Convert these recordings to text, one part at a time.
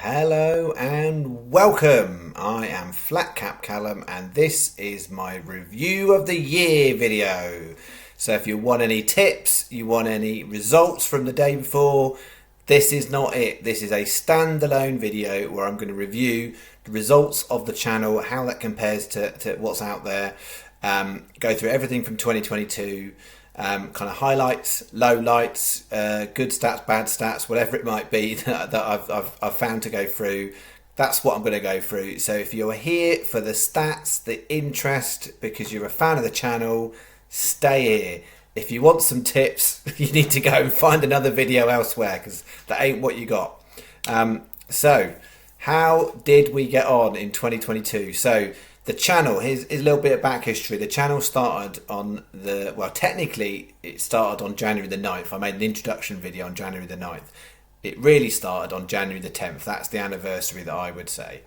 Hello and welcome. I am Cap Callum and this is my review of the year video. So if you want any tips, you want any results from the day before, this is not it. This is a standalone video where I'm going to review the results of the channel, how that compares to what's out there, go through everything from 2022, kind of highlights, lowlights, good stats, bad stats, whatever it might be that I've found to go through. That's what I'm going to go through. So if you're here for the stats, the interest, because you're a fan of the channel, stay here. If you want some tips, you need to go and find another video elsewhere because that ain't what you got. So how did we get on in 2022? So the channel, here's a little bit of back history. The channel started on technically it started on January the 9th. I made an introduction video on January the 9th. It really started on January the 10th. That's the anniversary that I would say.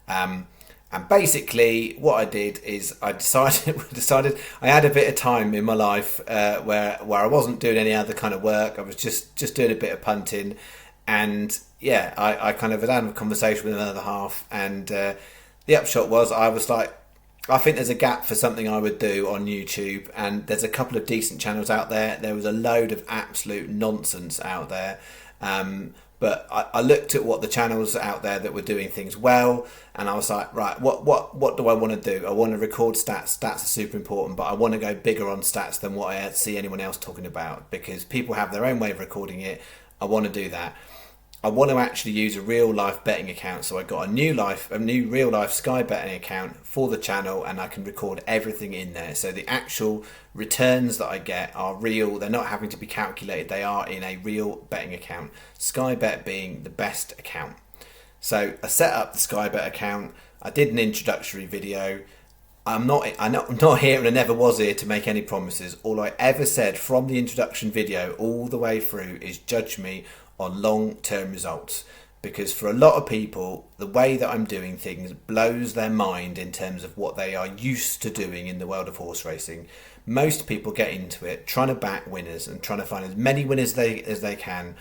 And basically what I did is I decided I had a bit of time in my life where I wasn't doing any other kind of work. I was just doing a bit of punting. And yeah, I kind of had a conversation with another half, and the upshot was I was like, I think there's a gap for something I would do on YouTube, and there's a couple of decent channels out there. There was a load of absolute nonsense out there. But I looked at what the channels out there that were doing things well, and I was like, right, what do I want to do? I want to record stats. Stats are super important, but I want to go bigger on stats than what I see anyone else talking about, because people have their own way of recording it. I want to do that. I want to actually use a real life betting account, so I got a new real life Sky betting account for the channel, and I can record everything in there. So the actual returns that I get are real. They're not having to be calculated. They are in a real betting account. Sky Bet being the best account. So I set up the Sky Bet account. I did an introductory video. I'm not here, and I never was here to make any promises. All I ever said from the introduction video all the way through is judge me on long-term results, because for a lot of people the way that I'm doing things blows their mind in terms of what they are used to doing in the world of horse racing. Most people get into it trying to back winners and trying to find as many winners as they can,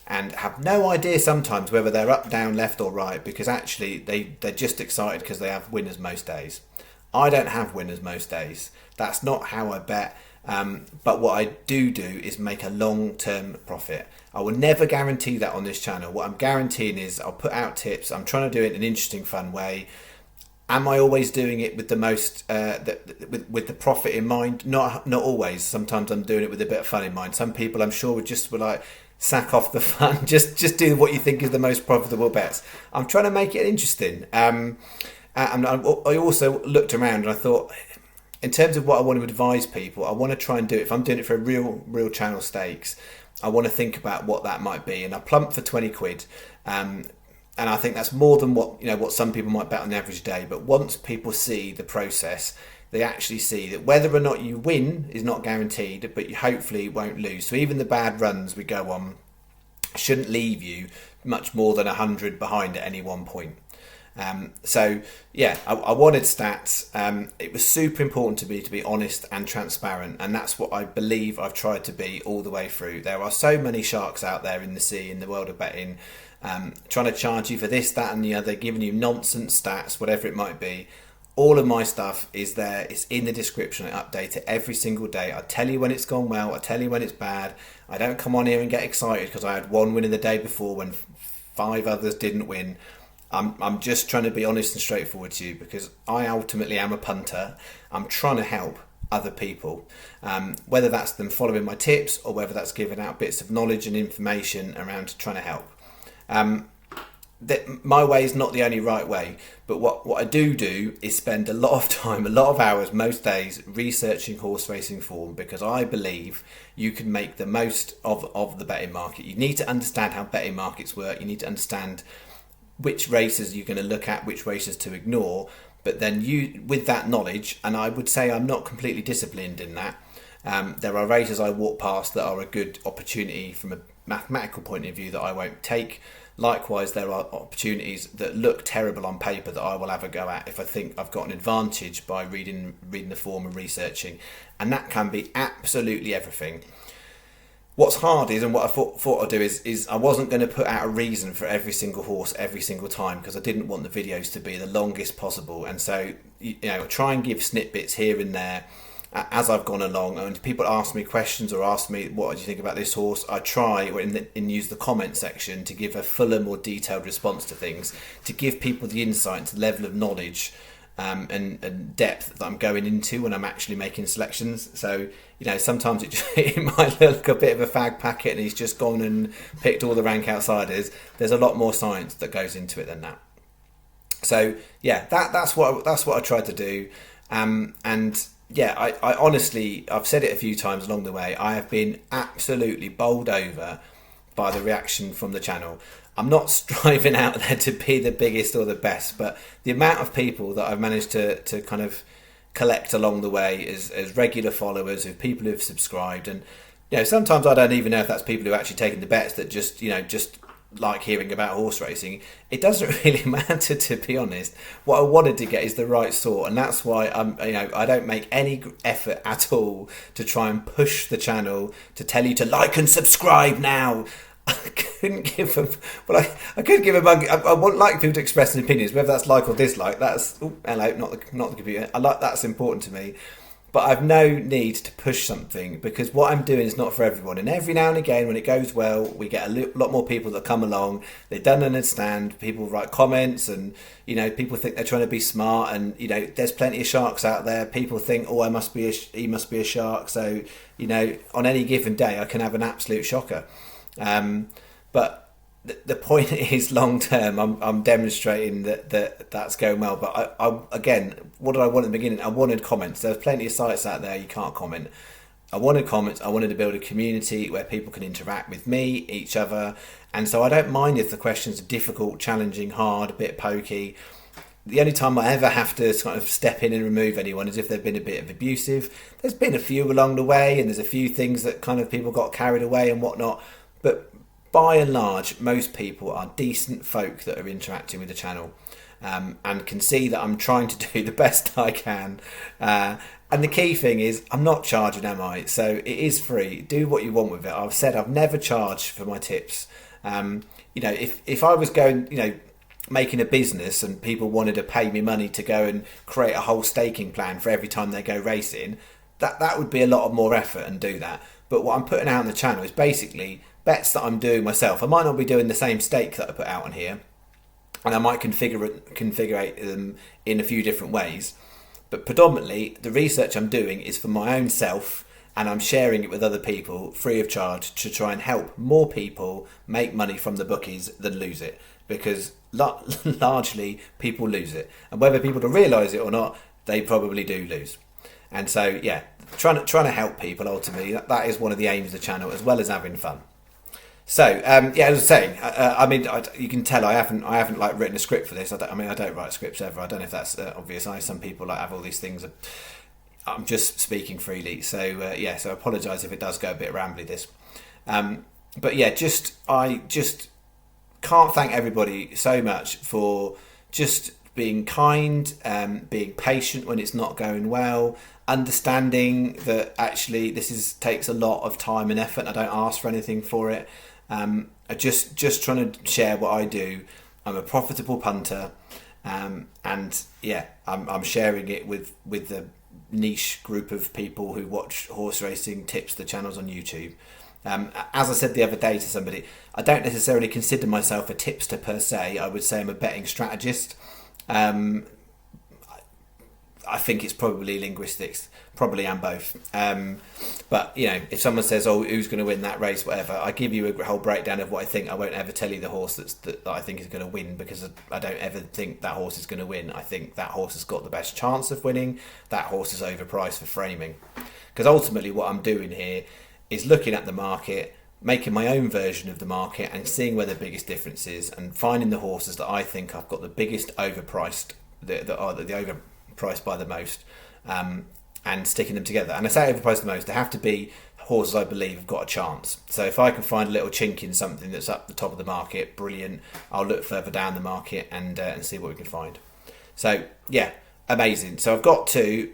and have no idea sometimes whether they're up, down, left or right, because actually they're just excited because they have winners most days. I don't have winners most days. That's not how I bet. But what I do is make a long-term profit. I will never guarantee that on this channel. What I'm guaranteeing is I'll put out tips. I'm trying to do it in an interesting, fun way. Am I always doing it with the most with the profit in mind? Not always. Sometimes I'm doing it with a bit of fun in mind. Some people I'm sure would like sack off the fun. just do what you think is the most profitable bets. I'm trying to make it interesting. And I also looked around and I thought, in terms of what I want to advise people, I want to try and do it. If I'm doing it for a real channel stakes, I want to think about what that might be. And I plumped for 20 quid. And I think that's more than what some people might bet on the average day. But once people see the process, they actually see that whether or not you win is not guaranteed, but you hopefully won't lose. So even the bad runs we go on shouldn't leave you much more than 100 behind at any one point. So yeah, I wanted stats. It was super important to me to be honest and transparent, and that's what I believe I've tried to be all the way through. There are so many sharks out there in the sea, in the world of betting, trying to charge you for this, that and the other, giving you nonsense stats, whatever it might be. All of my stuff is there. It's in the description. I update it every single day. I tell you when it's gone well. I tell you when it's bad. I don't come on here and get excited because I had one win in the day before when 5 others didn't win. I'm just trying to be honest and straightforward to you, because I ultimately am a punter. I'm trying to help other people, whether that's them following my tips or whether that's giving out bits of knowledge and information around trying to help. My way is not the only right way, but what I do is spend a lot of time, a lot of hours, most days researching horse racing form, because I believe you can make the most of the betting market. You need to understand how betting markets work. You need to understand which races you're going to look at, which races to ignore. But then with that knowledge, and I would say I'm not completely disciplined in that, there are races I walk past that are a good opportunity from a mathematical point of view that I won't take. Likewise, there are opportunities that look terrible on paper that I will have a go at if I think I've got an advantage by reading the form and researching. And that can be absolutely everything. What's hard is, and what I thought I'd do is I wasn't going to put out a reason for every single horse every single time, because I didn't want the videos to be the longest possible. And so, try and give snippets here and there as I've gone along. And people ask me questions or ask me, what do you think about this horse? I try and use the comment section to give a fuller, more detailed response to things, to give people the insight into the level of knowledge and depth that I'm going into when I'm actually making selections. So, sometimes it might look a bit of a fag packet and he's just gone and picked all the rank outsiders. There's a lot more science that goes into it than that. So yeah, that's what I tried to do. And yeah, I honestly, I've said it a few times along the way, I have been absolutely bowled over by the reaction from the channel. I'm not striving out there to be the biggest or the best, but the amount of people that I've managed to kind of collect along the way as regular followers, of people who've subscribed, and sometimes I don't even know if that's people who are actually taking the bets that just like hearing about horse racing. It doesn't really matter, to be honest. What I wanted to get is the right sort, and that's why I don't make any effort at all to try and push the channel to tell you to like and subscribe now. I couldn't give them. Well, I could give them. I would like people to express their opinions, whether that's like or dislike. That's hello, not the computer. That's important to me, but I've no need to push something, because what I'm doing is not for everyone. And every now and again, when it goes well, we get a lot more people that come along. They don't understand. People write comments, and people think they're trying to be smart. And there's plenty of sharks out there. People think, oh, he must be a shark. So on any given day, I can have an absolute shocker. But the point is, long term, I'm demonstrating that's going well. But I again, what did I want at the beginning? I wanted comments. There's plenty of sites out there you can't comment. I wanted comments. I wanted to build a community where people can interact with me, each other, and so I don't mind if the questions are difficult, challenging, hard, a bit pokey. The only time I ever have to kind of step in and remove anyone is if they've been a bit of abusive. There's been a few along the way, and there's a few things that kind of people got carried away and whatnot. But by and large, most people are decent folk that are interacting with the channel, and can see that I'm trying to do the best I can. And the key thing is, I'm not charging, am I? So it is free. Do what you want with it. I've said I've never charged for my tips. If I was going, making a business and people wanted to pay me money to go and create a whole staking plan for every time they go racing, that would be a lot of more effort and do that. But what I'm putting out on the channel is basically bets that I'm doing myself. I might not be doing the same stake that I put out on here, and I might configure them in a few different ways, but predominantly the research I'm doing is for my own self, and I'm sharing it with other people free of charge to try and help more people make money from the bookies than lose it, because largely people lose it, and whether people to realise it or not, they probably do lose. And so yeah, trying to help people, ultimately that is one of the aims of the channel, as well as having fun. So as I was saying, you can tell I haven't like written a script for this. I don't write scripts ever. I don't know if that's obvious. Some people have all these things. I'm just speaking freely. So so I apologise if it does go a bit rambly. This, but yeah, I just can't thank everybody so much for just being kind, being patient when it's not going well, understanding that actually this takes a lot of time and effort. And I don't ask for anything for it. I just trying to share what I do. I'm a profitable punter, and yeah, I'm sharing it with the niche group of people who watch horse racing tips, the channels on YouTube. As I said the other day to somebody, I don't necessarily consider myself a tipster per se. I would say I'm a betting strategist. I think it's probably linguistics, probably and both. But if someone says, "Oh, who's going to win that race?" whatever, I give you a whole breakdown of what I think. I won't ever tell you the horse that I think is going to win, because I don't ever think that horse is going to win. I think that horse has got the best chance of winning. That horse is overpriced for framing, because ultimately what I'm doing here is looking at the market, making my own version of the market, and seeing where the biggest difference is, and finding the horses that I think I've got the biggest overpriced, that are the overpriced by the most, and sticking them together. And I say overpriced the most, they have to be horses I believe have got a chance. So if I can find a little chink in something that's up the top of the market, brilliant. I'll look further down the market and see what we can find. So yeah, amazing. So I've got two.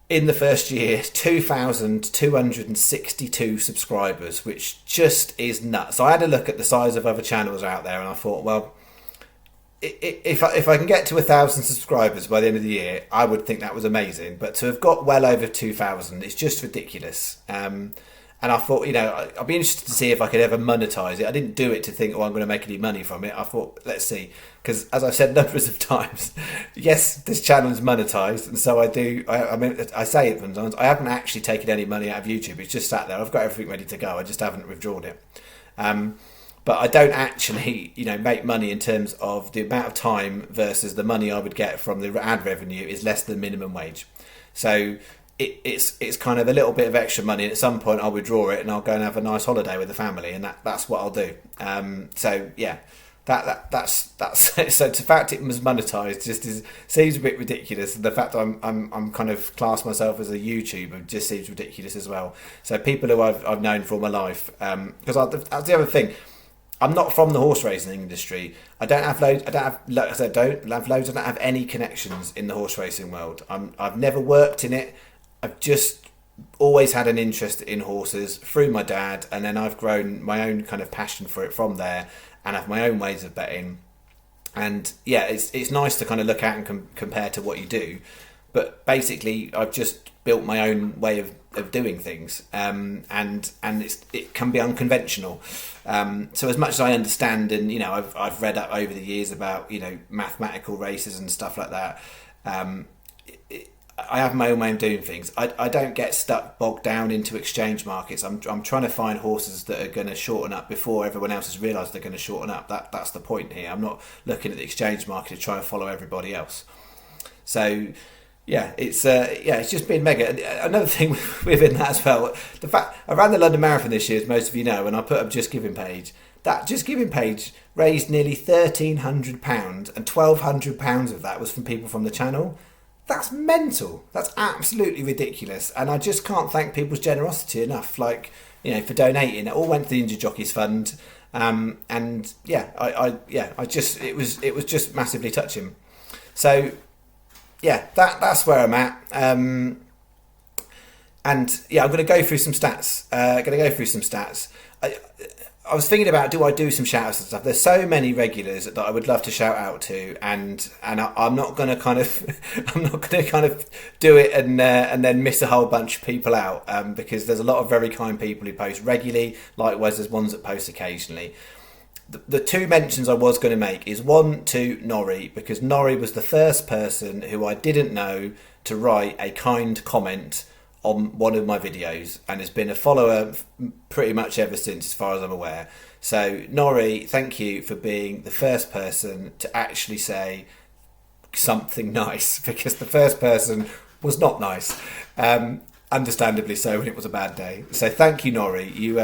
in the first year, 2,262 subscribers, which just is nuts. So I had a look at the size of other channels out there, and I thought, well, if I can get to 1,000 subscribers by the end of the year, I would think that was amazing. But to have got well over 2,000 is just ridiculous. And I thought, I'd be interested to see if I could ever monetize it. I didn't do it to think, I'm going to make any money from it. I thought, let's see. Because as I've said numbers of times, yes, this channel is monetized. And so I do, I say it sometimes, I haven't actually taken any money out of YouTube. It's just sat there. I've got everything ready to go. I just haven't withdrawn it. But I don't actually, make money in terms of the amount of time versus the money I would get from the ad revenue is less than minimum wage. So it's kind of a little bit of extra money, and at some point I'll withdraw it and I'll go and have a nice holiday with the family, and that's what I'll do. So yeah, that's so the fact it was monetized seems a bit ridiculous, and the fact I'm kind of class myself as a YouTuber just seems ridiculous as well. So people who I've known for all my life, because that's the other thing. I'm not from the horse racing industry. I don't have loads. I don't have any connections in the horse racing world. I've never worked in it. I've just always had an interest in horses through my dad, and then I've grown my own kind of passion for it from there, and have my own ways of betting. And yeah, it's nice to kind of look at and compare to what you do, but basically I've just built my own way of doing things, and it can be unconventional. So as much as I understand, and I've read up over the years about mathematical races and stuff like that. I have my own way of doing things. I don't get bogged down into exchange markets. I'm trying to find horses that are going to shorten up before everyone else has realised they're going to shorten up. That's the point here. I'm not looking at the exchange market to try and follow everybody else. So yeah, it's just been mega. Another thing within that as well, the fact I ran the London Marathon this year, as most of you know, and I put up Just Giving page. That Just Giving page raised nearly £1,300, and £1,200 of that was from people from the channel. That's mental. That's absolutely ridiculous, and I just can't thank people's generosity enough. For donating. It all went to the Injured Jockeys Fund, and yeah, it was just massively touching. So yeah, that's where I'm at. And yeah, I'm going to go through some stats. I was thinking about, do I do some shout outs and stuff? There's so many regulars that I would love to shout out to, and I'm not going to kind of do it and then miss a whole bunch of people out, because there's a lot of very kind people who post regularly. Likewise, there's ones that post occasionally. The two mentions I was going to make is one to Norrie, because Norrie was the first person who I didn't know to write a kind comment on one of my videos, and has been a follower pretty much ever since, as far as I'm aware. So Norrie, thank you for being the first person to actually say something nice, because the first person was not nice, understandably so, when it was a bad day. So thank you, Norrie. You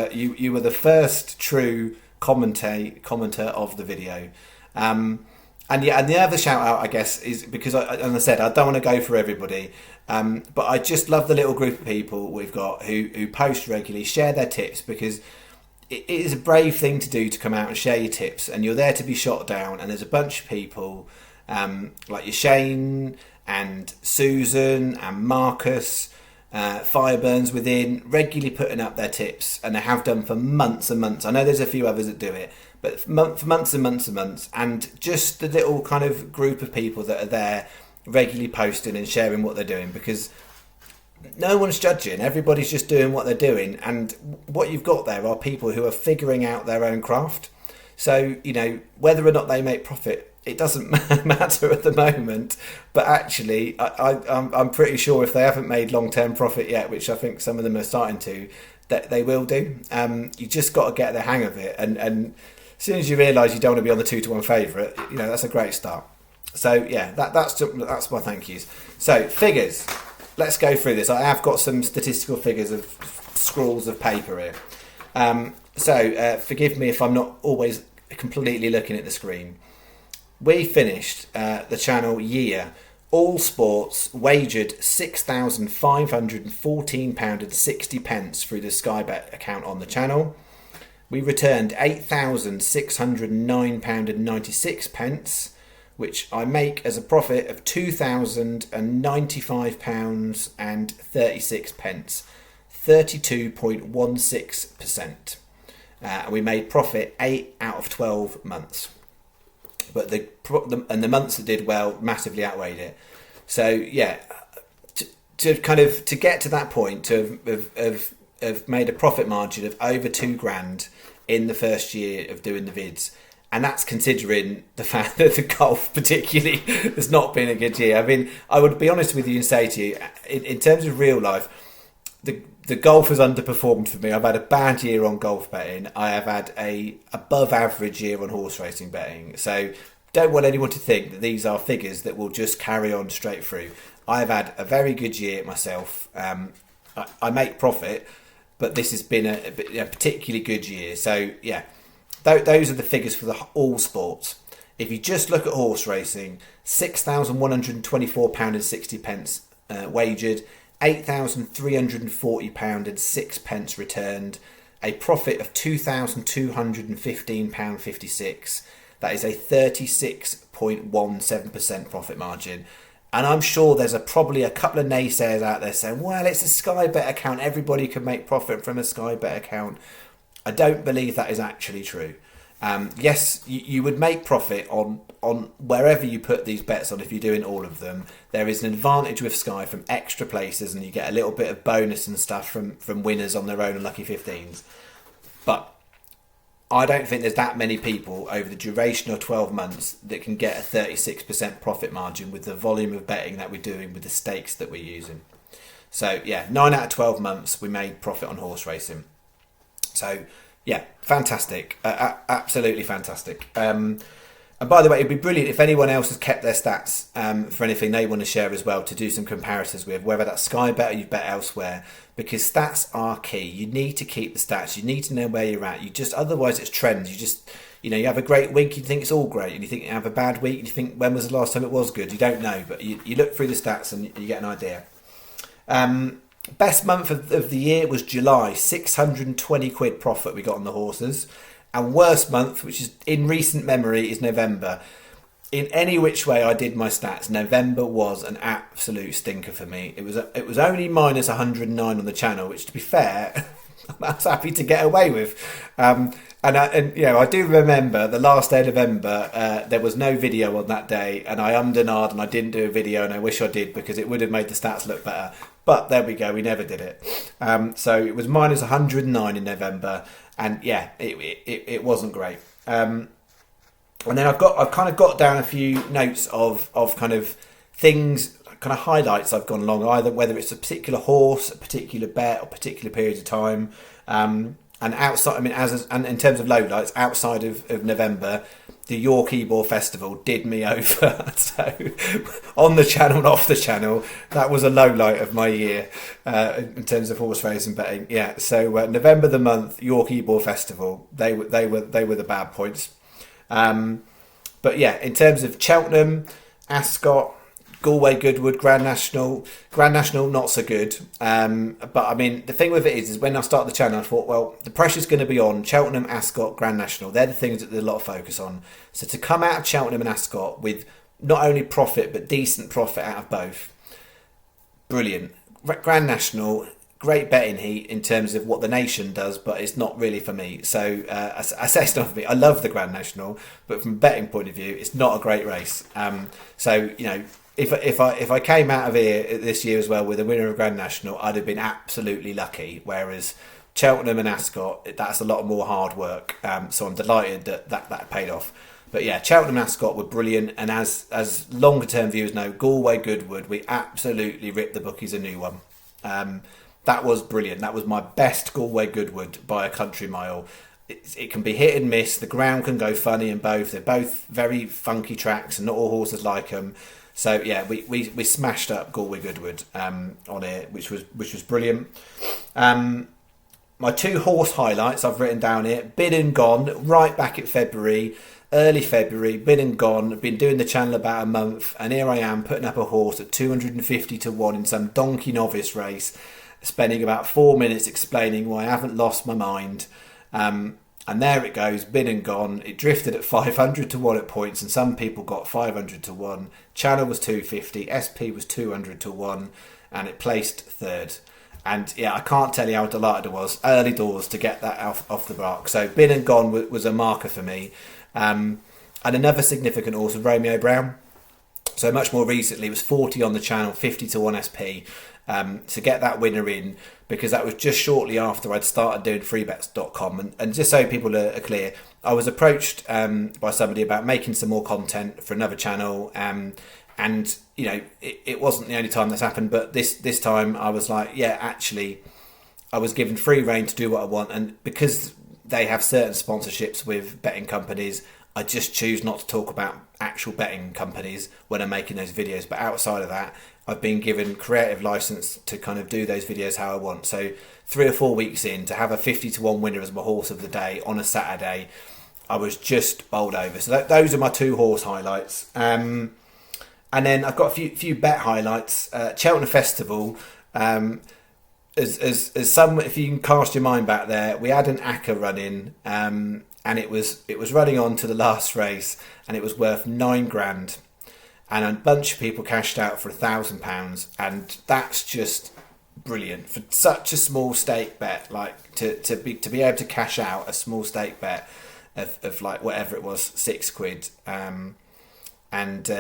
were the first true commenter of the video. And the other shout out, I guess, is because, as I said, I don't want to go for everybody, but I just love the little group of people we've got who post regularly, share their tips, because it is a brave thing to do, to come out and share your tips, and you're there to be shot down. And there's a bunch of people like your Shane and Susan and Marcus, Fireburns within, regularly putting up their tips, and they have done for months and months. I know there's a few others that do it, but for months and months and months, and just the little kind of group of people that are there regularly posting and sharing what they're doing, because no one's judging, everybody's just doing what they're doing, and what you've got there are people who are figuring out their own craft. So, whether or not they make profit, it doesn't matter at the moment, but actually I'm pretty sure if they haven't made long-term profit yet, which I think some of them are starting to, that they will do. You just got to get the hang of it, and as soon as you realise you don't want to be on the 2-1 favourite, that's a great start. So yeah, that's my thank yous. So figures, let's go through this. I have got some statistical figures of scrawls of paper here. So forgive me if I'm not always completely looking at the screen. We finished the channel year, all sports, wagered £6,514.60 through the Sky Bet account on the channel. We returned £8,609.96. which I make as a profit of £2,095 and 36 pence, 32.16%. We made profit 8 out of 12 months, but the months that did well massively outweighed it. So yeah, to get to that point, to have made a profit margin of over £2,000 in the first year of doing the vids. And that's considering the fact that the golf particularly has not been a good year. I mean, I would be honest with you and say to you, in terms of real life, the golf has underperformed for me. I've had a bad year on golf betting. I have had a above average year on horse racing betting. So don't want anyone to think that these are figures that will just carry on straight through. I've had a very good year myself. I make profit, but this has been a particularly good year. So yeah. Those are the figures for all sports. If you just look at horse racing, £6,124.60 wagered, £8,340.06 returned, a profit of £2,215.56. That is a 36.17% profit margin. And I'm sure there's probably a couple of naysayers out there saying, well, it's a Sky Bet account. Everybody can make profit from a Sky Bet account. I don't believe that is actually true. Yes, you would make profit on wherever you put these bets on if you're doing all of them. There is an advantage with Sky from extra places, and you get a little bit of bonus and stuff from winners on their own and Lucky 15s. But I don't think there's that many people over the duration of 12 months that can get a 36% profit margin with the volume of betting that we're doing with the stakes that we're using. So yeah, 9 out of 12 months we made profit on horse racing. So, yeah, fantastic. Absolutely fantastic. And by the way, it'd be brilliant if anyone else has kept their stats for anything they want to share as well, to do some comparisons with, whether that's Sky Bet or you bet elsewhere, because stats are key. You need to keep the stats. You need to know where you're at. Otherwise it's trends. You have a great week, you think it's all great, and you think you have a bad week, and you think, when was the last time it was good? You don't know, but you look through the stats and you get an idea. Best month of the year was July, 620 quid profit we got on the horses. And worst month, which is in recent memory, is November. In any which way I did my stats, November was an absolute stinker for me. It was only minus 109 on the channel, which, to be fair, I was happy to get away with. I do remember the last day of November, there was no video on that day, and I ummed and ahed and I didn't do a video, and I wish I did, because it would have made the stats look better. But there we go, we never did it. So it was minus 109 in November, and yeah, it wasn't great. And then I've kind of got down a few notes of kind of things, kind of highlights I've gone along, either whether it's a particular horse, a particular bet, or particular periods of time. And outside, I mean, and in terms of lowlights, outside of November, the Galway Festival did me over. So on the channel and off the channel, that was a low light of my year in terms of horse racing betting. Yeah. So November the month, Galway Festival, they were the bad points. But yeah, in terms of Cheltenham, Ascot, Galway, Goodwood, Grand National not so good. But I mean, the thing with it is when I started the channel, I thought, well, the pressure's going to be on Cheltenham, Ascot, Grand National. They're the things that there's a lot of focus on. So to come out of Cheltenham and Ascot with not only profit, but decent profit out of both, brilliant. Grand National, great betting heat in terms of what the nation does, but it's not really for me. So I say it's not for me. I love the Grand National, but from a betting point of view, it's not a great race. If I came out of here this year as well with a winner of Grand National, I'd have been absolutely lucky. Whereas Cheltenham and Ascot, that's a lot more hard work. So I'm delighted that paid off. But yeah, Cheltenham and Ascot were brilliant. And as longer term viewers know, Galway, Goodwood, we absolutely ripped the bookies a new one. That was brilliant. That was my best Galway, Goodwood by a country mile. It can be hit and miss. The ground can go funny in both. They're both very funky tracks, and not all horses like them. So yeah, we smashed up Galway Goodwood on it, which was brilliant. My two horse highlights I've written down here: Bid and Gone, right back at early February. Bid and Gone. Been doing the channel about a month, and here I am putting up a horse at 250 to 1 in some donkey novice race, spending about 4 minutes explaining why I haven't lost my mind. And there it goes, been and gone. It drifted at 500 to 1 at points, and some people got 500 to 1. Channel was 250, SP was 200 to 1, and it placed third. And yeah, I can't tell you how delighted I was early doors to get that off the mark. So been and gone was a marker for me. And another significant horse was Romeo Brown. So much more recently, it was 40 on the channel, 50 to 1 SP. To get that winner in, because that was just shortly after I'd started doing freebets.com. And just so people are clear, I was approached by somebody about making some more content for another channel. And, you know, it wasn't the only time that's happened, but this time I was like, yeah, actually, I was given free rein to do what I want. And because they have certain sponsorships with betting companies, I just choose not to talk about actual betting companies when I'm making those videos. But outside of that, I've been given creative license to kind of do those videos how I want. So 3 or 4 weeks in, to have a 50 to 1 winner as my horse of the day on a Saturday, I was just bowled over. So those are my 2 horse highlights. And then I've got a few bet highlights. Cheltenham Festival, as some, if you can cast your mind back there, we had an ACCA running, and it was running on to the last race, and it was worth $9,000, and a bunch of people cashed out for £1,000, and that's just brilliant for such a small stake bet. Like to be able to cash out a small stake bet of like whatever it was, £6, and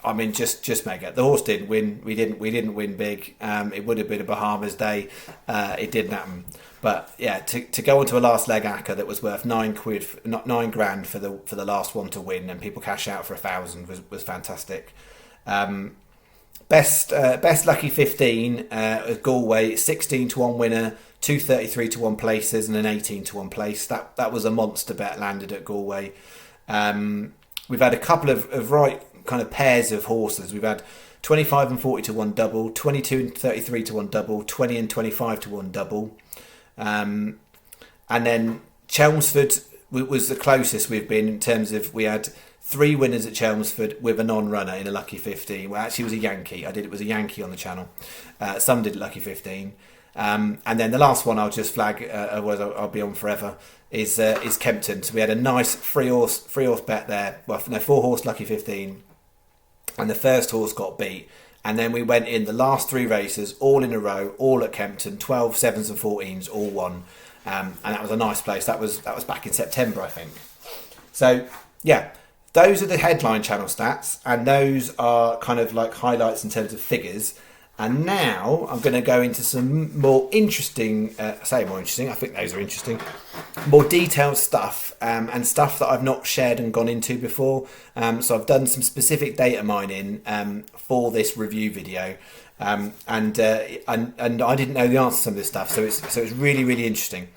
I mean, just mega. The horse didn't win. We didn't win big. It would have been a Bahamas day. It didn't happen. But yeah, to go onto a last leg ACCA that was worth £9, not £9,000 for the last one to win, and people cash out for £1,000 was fantastic. Best lucky 15 Galway, 16 to 1 winner, 233 to 1 places, and an 18 to 1 place. That was a monster bet landed at Galway. We've had a couple of right kind of pairs of horses. We've had 25 and 40 to 1 double, 22 and 33 to 1 double, 20 and 25 to 1 double. And then Chelmsford was the closest we've been in terms of, we had 3 winners at Chelmsford with a non-runner in a lucky 15. Well, actually it was a Yankee. It was a Yankee on the channel. Some did lucky 15. And then the last one I'll just flag, otherwise I'll be on forever, is Kempton. So we had a nice three horse bet there. Well, no, 4 horse lucky 15. And the first horse got beat. And then we went in the last 3 races, all in a row, all at Kempton, 12, 7s and 14s, all won. And that was a nice place. That was back in September, I think. So, yeah, those are the headline channel stats. And those are kind of like highlights in terms of figures. And now I'm going to go into some more interesting, I think those are interesting, more detailed stuff, and stuff that I've not shared and gone into before. So I've done some specific data mining for this review video, and I didn't know the answer to some of this stuff, so it's really, really interesting.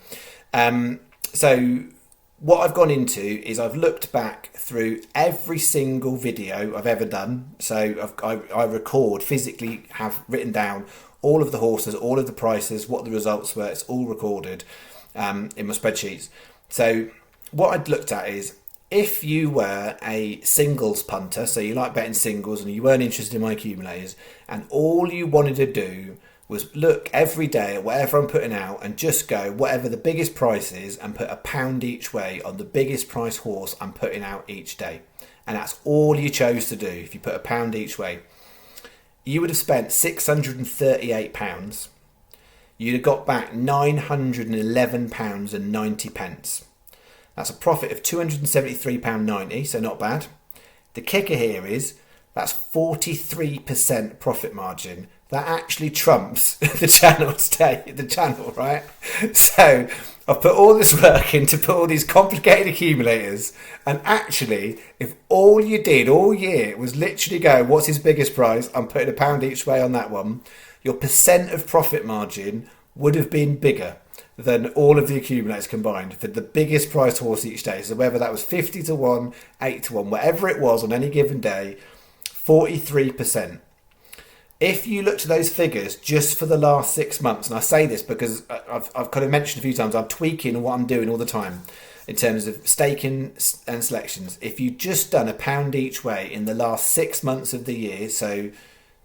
So what I've gone into is I've looked back through every single video I've ever done. So I record, physically have written down all of the horses, all of the prices, what the results were. It's all recorded in my spreadsheets. So what I'd looked at is, if you were a singles punter, so you like betting singles and you weren't interested in my accumulators, and all you wanted to do was look every day at whatever I'm putting out and just go whatever the biggest price is and put £1 each way on the biggest price horse I'm putting out each day. And that's all you chose to do. If you put £1 each way, you would have spent £638. You'd have got back £911.90. That's a profit of £273.90, so not bad. The kicker here is that's 43% profit margin. That actually trumps the channel, right? So I've put all this work in to put all these complicated accumulators, and actually, if all you did all year was literally go, what's his biggest price? I'm putting £1 each way on that one. Your percent of profit margin would have been bigger than all of the accumulators combined for the biggest price horse each day. So whether that was 50 to 1, 8 to 1, whatever it was on any given day, 43%. If you look to those figures just for the last 6 months, and I say this because I've kind of mentioned a few times, I'm tweaking what I'm doing all the time in terms of staking and selections. If you just done £1 each way in the last 6 months of the year, so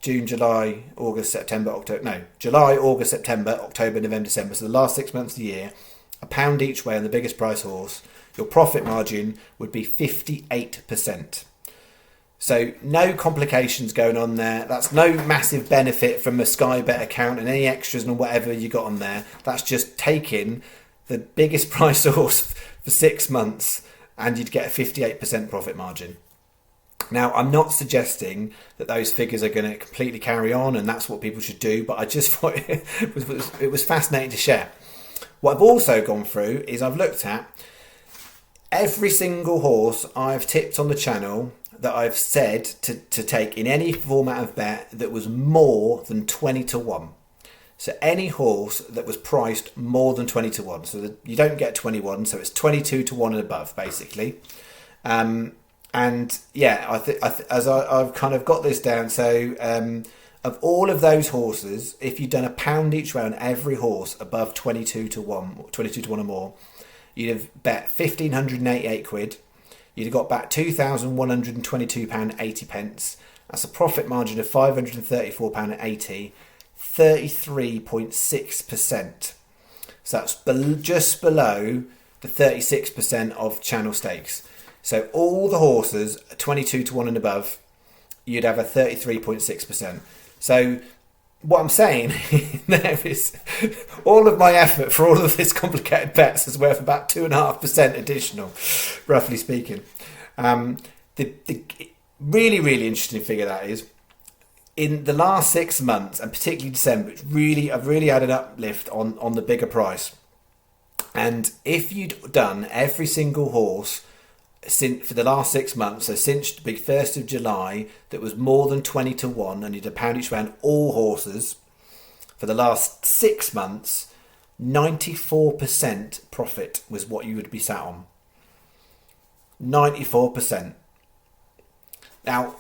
June, July, August, September, October, no, July, August, September, October, November, December, so the last 6 months of the year, a pound each way on the biggest price horse, your profit margin would be 58%. So no complications going on there. That's no massive benefit from a Sky Bet account and any extras and whatever you got on there. That's just taking the biggest price horse for 6 months and you'd get a 58% profit margin. Now, I'm not suggesting that those figures are going to completely carry on and that's what people should do, but I just thought it was fascinating to share. What I've also gone through is I've looked at every single horse I've tipped on the channel that I've said to take in any format of bet that was more than 20 to 1. So any horse that was priced more than 20 to 1. So that you don't get 21, so it's 22 to 1 and above, basically. And yeah, I've kind of got this down. So of all of those horses, if you'd done a pound each way on every horse above 22 to 1 or more, you'd have bet £1,588. You'd have got back £2,122.80. That's a profit margin of £534.80, 33.6%. So that's just below the 36% of channel stakes. So all the horses 22 to 1 and above, you'd have a 33.6%. So what I'm saying there is all of my effort for all of this complicated bets is worth about 2.5% additional, roughly speaking. The really, really interesting figure that is, in the last 6 months, and particularly December, I've really had an uplift on the bigger price. And if you'd done every single horse for the last 6 months, so since the big 1st of July, that was more than 20 to 1, and you'd a pound each way on all horses for the last 6 months, 94% profit was what you would be sat on. 94%. Now,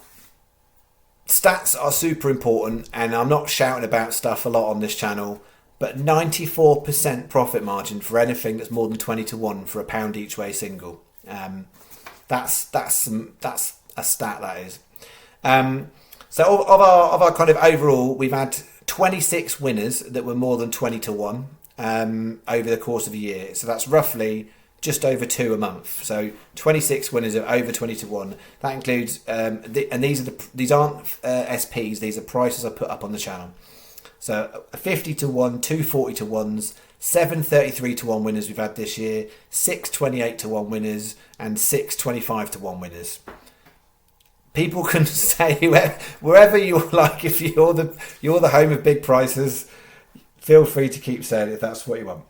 stats are super important, and I'm not shouting about stuff a lot on this channel, but 94% profit margin for anything that's more than 20 to 1 for a pound each way single. That's a stat, that is. So of our kind of overall, we've had 26 winners that were more than 20 to 1 over the course of a year. So that's roughly just over 2 a month. So 26 winners are over 20 to 1. That includes and these aren't SPs. These are prices I put up on the channel. So 50 to 1, 2 40 to 1s, 7 33 to 1 winners we've had this year, 6 28 to 1 winners, and 6 25 to 1 winners. People can say wherever you like. If you're the home of big prices, feel free to keep saying it if that's what you want.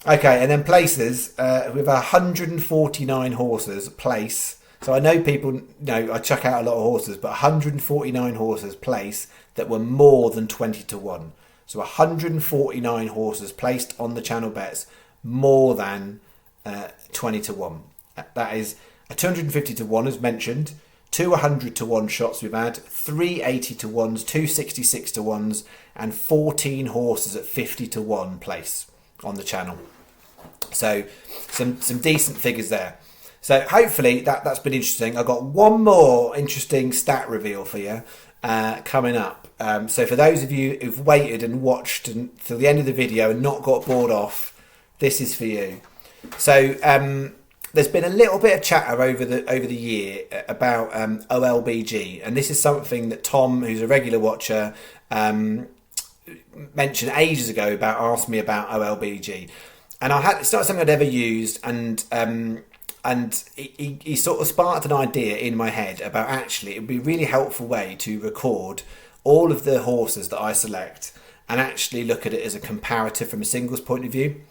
Okay, and then places. We have 149 horses place. So I know people know I chuck out a lot of horses, but 149 horses place that were more than 20 to 1. So 149 horses placed on the channel bets more than 20 to 1. That is a 250 to 1 as mentioned, 200 to 1 shots we've had, 380 to 1s, 266 to 1s, and 14 horses at 50 to 1 place on the channel. So some decent figures there. So hopefully that's been interesting. I've got one more interesting stat reveal for you coming up. So for those of you who've waited and watched till the end of the video and not got bored off, this is for you. So there's been a little bit of chatter over the year about Olbg, and this is something that Tom, who's a regular watcher, mentioned ages ago asked me about Olbg, and it's not something I'd ever used, and he sort of sparked an idea in my head about actually it would be a really helpful way to record all of the horses that I select and actually look at it as a comparative from a singles point of view.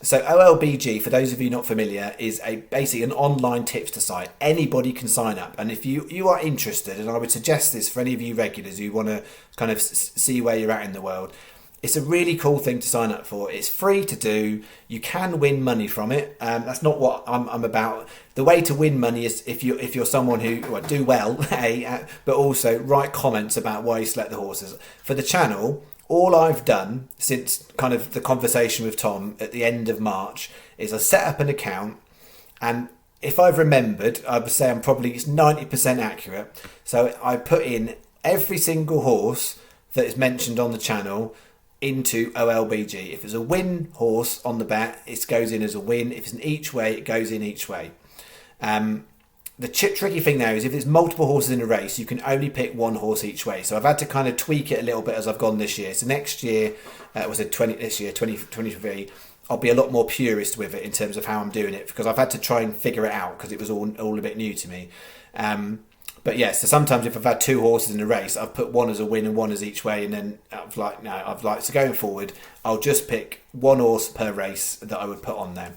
So Olbg, for those of you not familiar, is basically an online tipster site. Anybody can sign up, and if you are interested, and I would suggest this for any of you regulars who want to kind of see where you're at in the world, it's a really cool thing to sign up for. It's free to do. You can win money from it. That's not what I'm about. The way to win money is if you're someone who do well, but also write comments about why you select the horses. For the channel, all I've done since kind of the conversation with Tom at the end of March is I set up an account, and if I've remembered, I would say it's 90% accurate. So I put in every single horse that is mentioned on the channel, into Olbg. If it's a win horse on the bet, it goes in as a win. If it's an each way, it goes in each way. The tricky thing now is if there's multiple horses in a race, you can only pick one horse each way. So I've had to kind of tweak it a little bit as I've gone this year. So next year, this year, 2023, I'll be a lot more purist with it in terms of how I'm doing it, because I've had to try and figure it out because it was all a bit new to me. But yeah, so sometimes if I've had two horses in a race, I've put one as a win and one as each way, and then so going forward, I'll just pick one horse per race that I would put on there.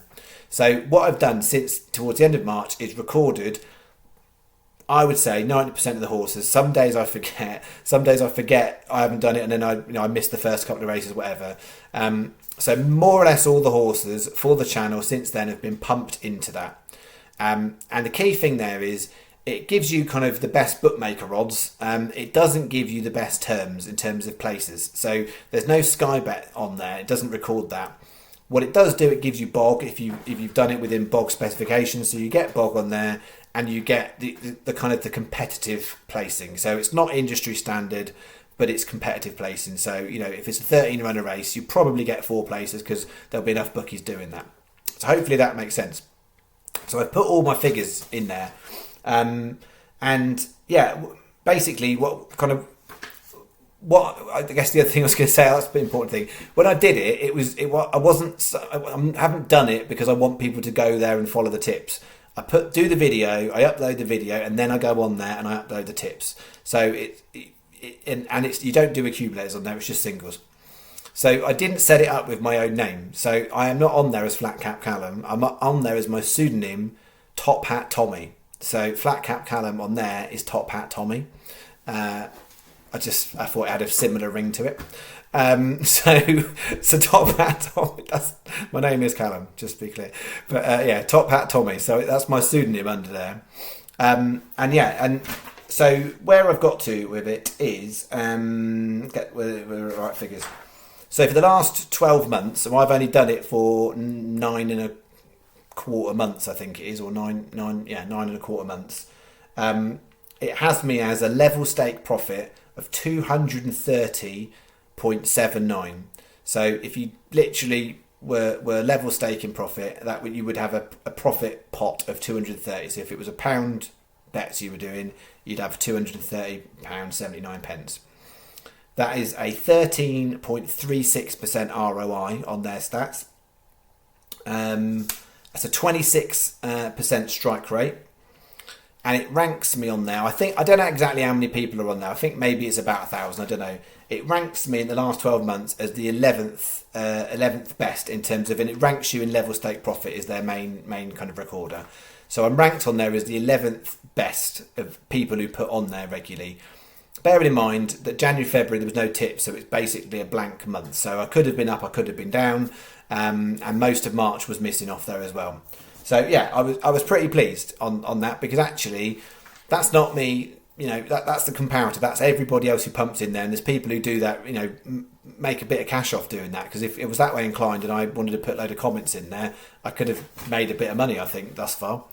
So what I've done since towards the end of March is recorded, I would say 90% of the horses. Some days I forget. Some days I forget I haven't done it, and then I missed the first couple of races, whatever. So more or less all the horses for the channel since then have been pumped into that. And the key thing there is it gives you kind of the best bookmaker odds. It doesn't give you the best terms in terms of places. So there's no Sky Bet on there. It doesn't record that. What it does do, it gives you bog if you've done it within bog specifications. So you get bog on there, and you get the kind of the competitive placing. So it's not industry standard, but it's competitive placing. So, if it's a 13-runner race, you probably get 4 places because there'll be enough bookies doing that. So hopefully that makes sense. So I've put all my figures in there. And yeah, basically I guess the other thing I was going to say, that's the important thing. When I did it, I haven't done it because I want people to go there and follow the tips. I do the video, I upload the video, and then I go on there and I upload the tips. So you don't do accumulators on there; it's just singles. So I didn't set it up with my own name. So I am not on there as Flat Cap Callum. I'm on there as my pseudonym, Top Hat Tommy. So Flat Cap Callum on there is Top Hat Tommy. I thought it had a similar ring to it. So Top Hat Tommy. My name is Callum, just to be clear. But Top Hat Tommy. So that's my pseudonym under there. And so where I've got to with it is get with the right figures. So for the last 12 months, so I've only done it for 9.25 months, I think it is, or 9.25 months. It has me as a level stake profit of 230.79. So if you literally were level stake in profit, you would have a profit pot of 230. So if it was £1 bets you were doing, you'd have £230.79. That is a 13.36% ROI on their stats. That's a 26% strike rate. And it ranks me on there. I don't know exactly how many people are on there. I think maybe it's about 1,000. I don't know. It ranks me in the last 12 months as the 11th best in terms of, and it ranks you in level stake profit is their main kind of recorder. So I'm ranked on there as the 11th best of people who put on there regularly. Bearing in mind that January, February there was no tips, so it's basically a blank month. So I could have been up, I could have been down, and most of March was missing off there as well. So yeah, I was pretty pleased on that, because actually that's not me, that's the comparator. That's everybody else who pumps in there, and there's people who do that, make a bit of cash off doing that, because if it was that way inclined and I wanted to put a load of comments in there, I could have made a bit of money, I think, thus far.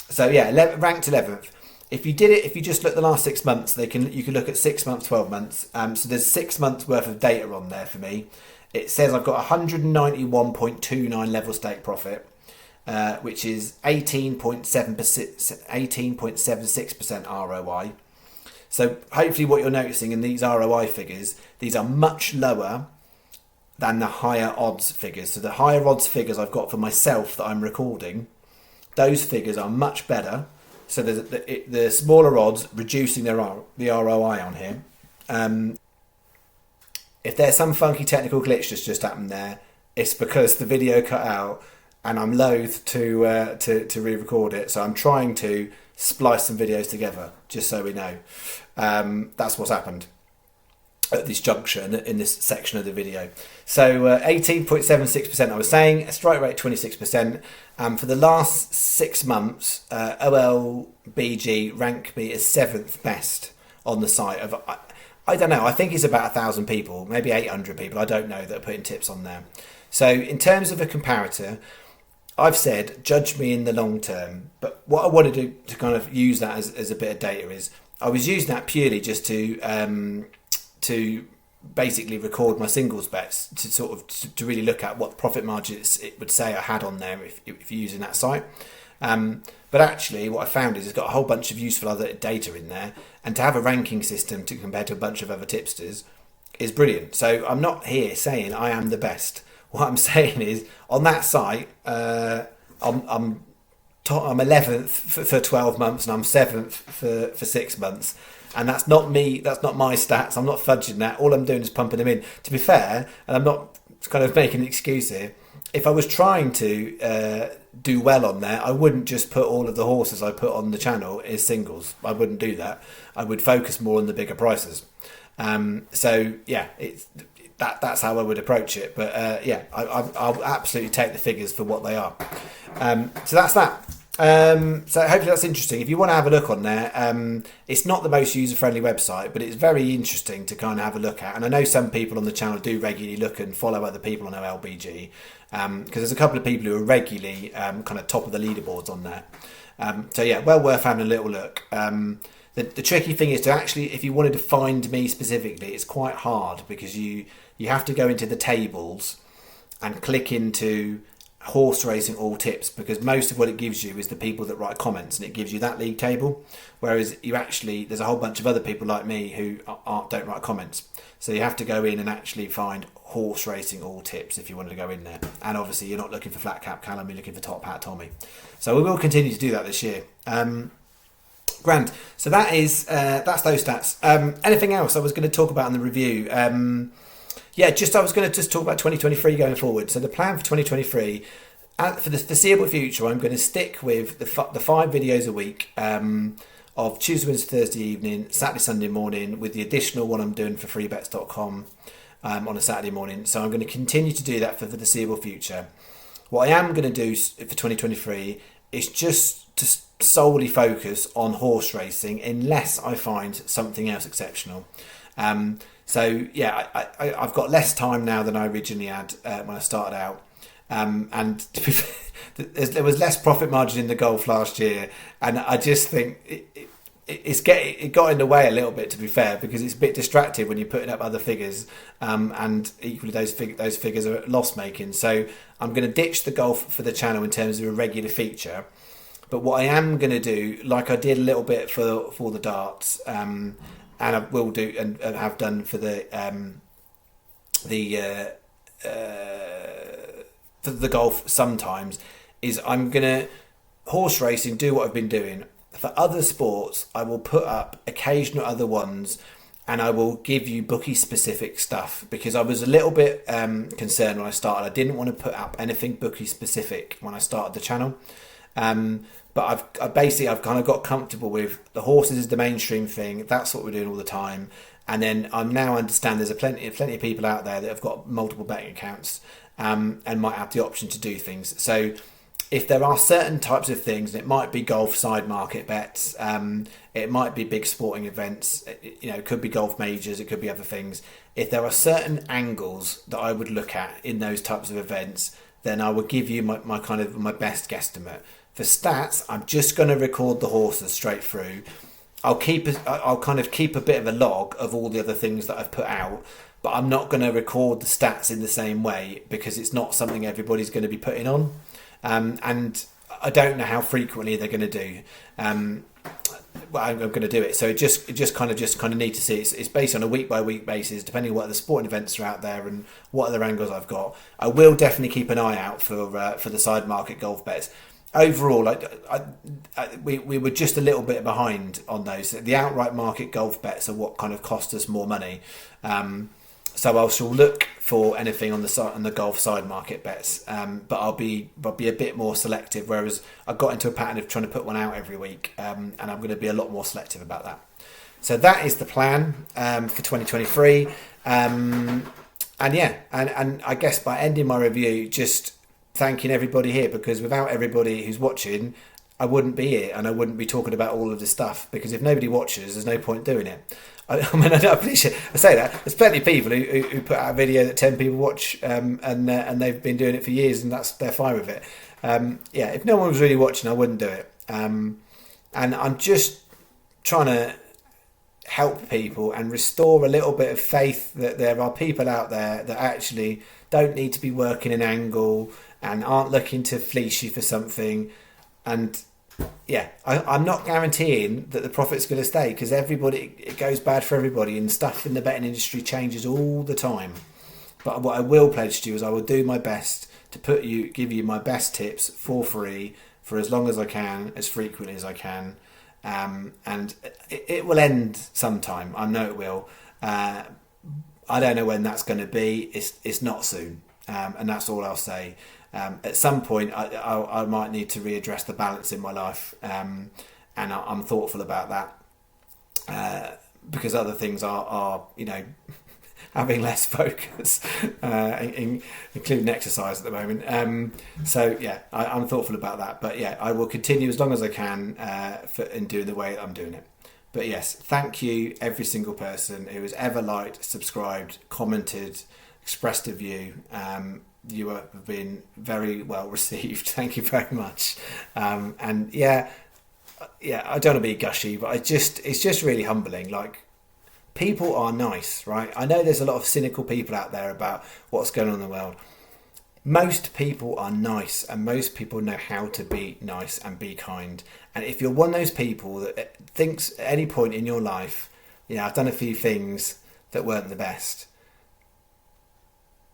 So yeah, ranked 11th. If you just look at the last 6 months, you can look at 6 months, 12 months. So there's 6 months worth of data on there for me. It says I've got 191.29 level stake profit, which is 18.76% ROI. So hopefully what you're noticing in these ROI figures, these are much lower than the higher odds figures. So the higher odds figures I've got for myself that I'm recording, those figures are much better. So the smaller odds reducing the ROI on here. If there's some funky technical glitch that's just happened there, it's because the video cut out, and I'm loath to re-record it. So I'm trying to splice some videos together, just so we know. That's what's happened at this junction in this section of the video. So 18.76%, I was saying, a strike rate 26%. For the last 6 months, Olbg ranked me as 7th best on the site. I don't know, I think it's about 1,000 people, maybe 800 people, I don't know, that are putting tips on there. So in terms of a comparator, I've said, judge me in the long term. But what I wanted to kind of use that as a bit of data is, I was using that purely just to basically record my singles bets to sort of to really look at what profit margins it would say I had on there if you're using that site. But actually what I found is it's got a whole bunch of useful other data in there, and to have a ranking system to compare to a bunch of other tipsters is brilliant. So I'm not here saying I am the best. What I'm saying is on that site, I'm 11th for 12 months and I'm 7th for 6 months. And that's not me, that's not my stats. I'm not fudging that. All I'm doing is pumping them in. To be fair, and I'm not kind of making an excuse here, if I was trying to do well on there, I wouldn't just put all of the horses I put on the channel as singles. I wouldn't do that. I would focus more on the bigger prices. So yeah, that's how I would approach it. But yeah, I'll absolutely take the figures for what they are. So that's that. So hopefully that's interesting. If you want to have a look on there, it's not the most user-friendly website, but it's very interesting to kind of have a look at. And I know some people on the channel do regularly look and follow other people on Olbg, because there's a couple of people who are regularly kind of top of the leaderboards on there. So yeah, well worth having a little look. The tricky thing is to actually, if you wanted to find me specifically, it's quite hard because you have to go into the tables and click into horse racing all tips, because most of what it gives you is the people that write comments, and it gives you that league table, whereas there's a whole bunch of other people like me who don't write comments, so you have to go in and actually find horse racing all tips if you wanted to go in there. And obviously you're not looking for Flat Cap Callum, you're looking for Top Hat Tommy. So we will continue to do that this year. Grand. So that's those stats. Anything else I was going to talk about in the review? I was going to just talk about 2023 going forward. So the plan for 2023, for the foreseeable future, I'm going to stick with the 5 videos a week of Tuesday, Wednesday, Thursday evening, Saturday, Sunday morning, with the additional one I'm doing for freebets.com on a Saturday morning. So I'm going to continue to do that for the foreseeable future. What I am going to do for 2023 is just to solely focus on horse racing unless I find something else exceptional. So yeah, I've got less time now than I originally had when I started out, and to be fair, there was less profit margin in the golf last year, and I just think it got in the way a little bit, to be fair, because it's a bit distracted when you're putting up other figures, and equally those figures are loss making. So I'm going to ditch the golf for the channel in terms of a regular feature. But what I am going to do, like I did a little bit for the darts, and I will do and have done for the golf sometimes, is I'm going to horse racing, do what I've been doing. For other sports, I will put up occasional other ones, and I will give you bookie specific stuff, because I was a little bit concerned when I started. I didn't want to put up anything bookie specific when I started the channel. But I've kind of got comfortable with the horses is the mainstream thing. That's what we're doing all the time. And then I now understand there's plenty of people out there that have got multiple betting accounts, and might have the option to do things. So if there are certain types of things, and it might be golf side market bets, it might be big sporting events, it could be golf majors, it could be other things. If there are certain angles that I would look at in those types of events, then I will give you my best guesstimate. For stats, I'm just going to record the horses straight through. I'll kind of keep a bit of a log of all the other things that I've put out, but I'm not going to record the stats in the same way, because it's not something everybody's going to be putting on, and I don't know how frequently they're going to do. Well, I'm going to do it, so it just kind of need to see. It's based on a week by week basis, depending on what other sporting events are out there and what other angles I've got. I will definitely keep an eye out for the side market golf bets. Overall, we were just a little bit behind on those. The outright market golf bets are what kind of cost us more money. So I shall look for anything on the golf side market bets, but I'll be a bit more selective. Whereas I got into a pattern of trying to put one out every week, and I'm going to be a lot more selective about that. So that is the plan for 2023, and I guess by ending my review, just thanking everybody here, because without everybody who's watching, I wouldn't be here and I wouldn't be talking about all of this stuff, because if nobody watches, there's no point doing it. I appreciate, I say that there's plenty of people who put out a video that 10 people watch, and they've been doing it for years, and they're fine with it. If no one was really watching, I wouldn't do it. And I'm just trying to help people and restore a little bit of faith that there are people out there that actually don't need to be working an angle and aren't looking to fleece you for something. And yeah, I'm not guaranteeing that the profit's going to stay, because it goes bad for everybody, and stuff in the betting industry changes all the time. But what I will pledge to you is I will do my best to give you my best tips for free for as long as I can, as frequently as I can. And it will end sometime. I know it will. I don't know when that's going to be. It's not soon, and that's all I'll say. At some point, I might need to readdress the balance in my life, and I'm thoughtful about that, because other things are having less focus, including exercise at the moment. So yeah, I'm thoughtful about that. But yeah, I will continue as long as I can in doing the way that I'm doing it. But yes, thank you every single person who has ever liked, subscribed, commented, expressed a view. You have been very well received. Thank you very much. And yeah, I don't want to be gushy, but it's just really humbling. Like, people are nice, right? I know there's a lot of cynical people out there about what's going on in the world. Most people are nice, and most people know how to be nice and be kind. And if you're one of those people that thinks at any point in your life, I've done a few things that weren't the best,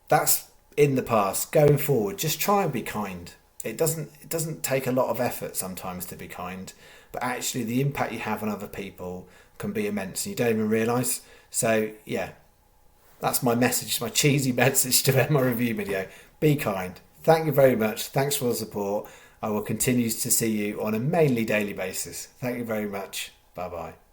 that's in the past. Going forward, just try and be kind. It doesn't take a lot of effort sometimes to be kind, but actually the impact you have on other people can be immense, and you don't even realise. So yeah, that's my message, my cheesy message to end my review video. Be kind. Thank you very much. Thanks for the support. I will continue to see you on a mainly daily basis. Thank you very much. Bye bye.